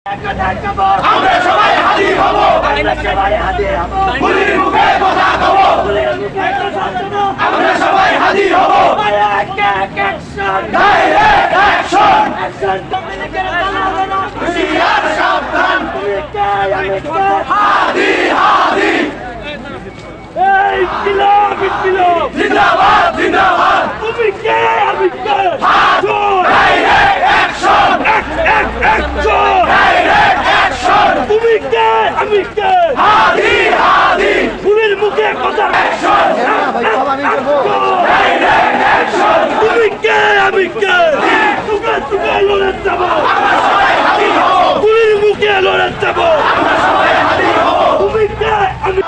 আমরা সবাই হাজির হব, গুলির মুখে কথা কব, আমরা সবাই হাজির হব, ডাইরেক্ট অ্যাকশন, হুঁশিয়ার সাবধান, হাদি হাদি, জিন্দাবাদ জিন্দাবাদ, তুমি কে আমি কে ডাইরেক্ট অ্যাকশন, ডাইরেক্ট অ্যাকশন, তুমি কে আমি কে হাদি হাদি, গুলির মুখে কথা ডাইরেক্ট অ্যাকশন, তুমি কে আমি কে তুকে তুকে লড়ে যাব আমরা সবাই হাজির হব, গুলির মুখে লড়ে যাব আমরা সবাই হাজির হব, তুমি কে আমি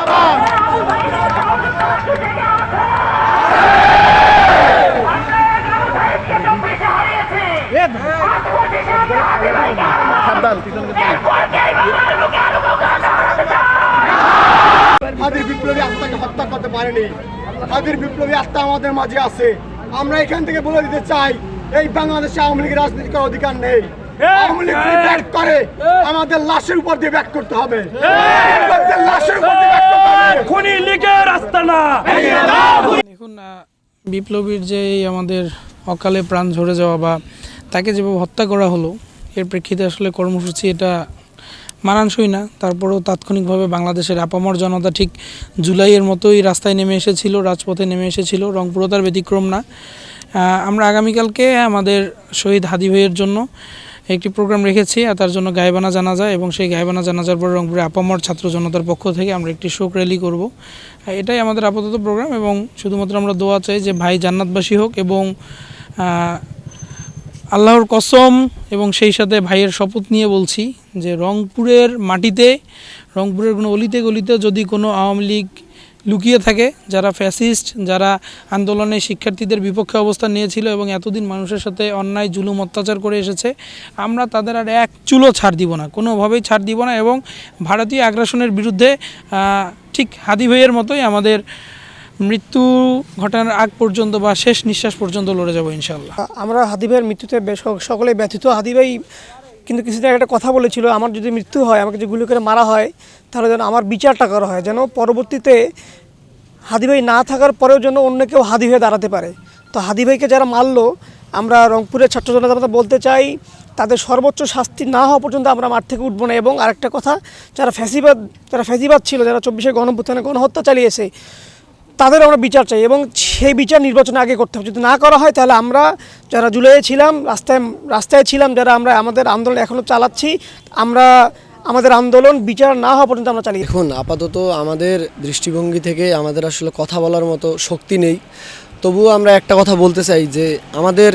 হাদির বিপ্লবী আত্মাকে হত্যা করতে পারেনি। হাদির বিপ্লবী আত্মা আমাদের মাঝে আছে। আমরা এখান থেকে বলে দিতে চাই, এই বাংলাদেশে আওয়ামী লীগের রাজনীতি করার অধিকার নেই। আওয়ামী লীগ যদি ব্যাক করে, আমাদের লাশের উপর দিয়ে ব্যাক করতে হবে। আমাদের লাশের উপর দিয়ে ব্যাক করতে হবে। খুনি লীগের আস্তানা দেখুন, বিপ্লবীর যে এই আমাদের অকালে প্রাণ ঝরে যাওয়া বা তাকে যেভাবে হত্যা করা হলো, এর প্রেক্ষিতে আসলে কর্মসূচি এটা মানানসই না। তারপরেও তাৎক্ষণিকভাবে বাংলাদেশের আপামর জনতা ঠিক জুলাইয়ের মতোই রাস্তায় নেমে এসেছিল, রাজপথে নেমে এসেছিল। রংপুরও তার ব্যতিক্রম না। আমরা আগামীকালকে আমাদের শহীদ হাদি ভাইয়ের জন্য একটি প্রোগ্রাম রেখেছি, আর তার জন্য গায়েবানা জানাজা, এবং সেই গায়েবানা জানাজার পর রংপুরে আপামর ছাত্র জনতার পক্ষ থেকে আমরা একটি শোক র্যালি করব। এটাই আমাদের আপাতত প্রোগ্রাম, এবং শুধুমাত্র আমরা দোয়া চাই যে ভাই জান্নাতবাসী হোক, এবং আল্লাহর কসম এবং সেই সাথে ভাইয়ের শপথ নিয়ে বলছি যে রংপুরের মাটিতে, রংপুরের কোনো অলিতে গলিতে যদি কোনো আওয়ামী লীগ লুকিয়ে থাকে, যারা ফ্যাসিস্ট, যারা আন্দোলনে শিক্ষার্থীদের বিপক্ষে অবস্থান নিয়েছিল এবং এতদিন মানুষের সাথে অন্যায় জুলুম অত্যাচার করে এসেছে, আমরা তাদের আর এক চুলো ছাড় দিব না, কোনোভাবেই ছাড় দিব না। এবং ভারতীয় আগ্রাসনের বিরুদ্ধে ঠিক হাদি ভাইয়ের মতোই আমাদের মৃত্যু ঘটানোর আগ পর্যন্ত বা শেষ নিঃশ্বাস পর্যন্ত লড়ে যাব ইনশাআল্লাহ। আমরা হাদি ভাইয়ের মৃত্যুতে সকলেই ব্যথিত। হাদি ভাই কিন্তু কিছুদিন আগে একটা কথা বলেছিল, আমার যদি মৃত্যু হয়, আমাকে যদি গুলি করে মারা হয়, তাহলে যেন আমার বিচারটা করা হয়, যেন পরবর্তীতে হাদি ভাই না থাকার পরেও যেন অন্য কেউ হাদি হয়ে দাঁড়াতে পারে। তো হাদি ভাইকে যারা মারলো, আমরা রংপুরের ছাত্র জনতা বলতে চাই, তাদের সর্বোচ্চ শাস্তি না হওয়া পর্যন্ত আমরা মাঠ থেকে উঠবো না। এবং আরেকটা কথা, যারা ফ্যাসিবাদ ছিল, যারা 24শে গণঅভ্যুত্থানে গণহত্যা চালিয়েছে, তাদের আমরা বিচার চাই, এবং সেই বিচার নির্বাচনে আগে করতে হবে। যদি না করা হয়, তাহলে আমরা যারা জুলাইয়ে ছিলাম, রাস্তায় ছিলাম, যারা আমরা আমাদের আন্দোলন এখনও চালাচ্ছি, আমরা আমাদের আন্দোলন বিচার না হওয়া পর্যন্ত আমরা চালিয়ে। দেখুন, আপাতত আমাদের দৃষ্টিভঙ্গি থেকে আমাদের আসলে কথা বলার মতো শক্তি নেই। তবুও আমরা একটা কথা বলতে চাই যে আমাদের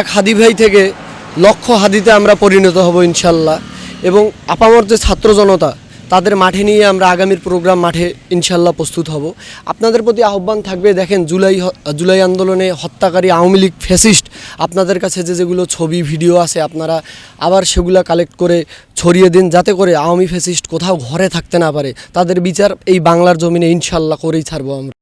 এক হাদি ভাই থেকে লক্ষ হাদিতে আমরা পরিণত হব ইনশাল্লাহ। এবং আপামর যে ছাত্র জনতা, তাদের মাঠে নিয়ে আমরা আগামীর প্রোগ্রাম মাঠে ইনশাল্লাহ প্রস্তুত হব। আপনাদের প্রতি আহ্বান থাকবে, দেখেন জুলাই আন্দোলনে হত্যাকারী আওয়ামী লীগ ফ্যাসিস্ট, আপনাদের কাছে যেগুলো ছবি ভিডিও আছে, আপনারা আবার সেগুলো কালেক্ট করে ছড়িয়ে দিন, যাতে করে আওয়ামী ফ্যাসিস্ট কোথাও ঘরে থাকতে না পারে। তাদের বিচার এই বাংলার জমিনে ইনশাল্লাহ করেই ছাড়বো আমরা।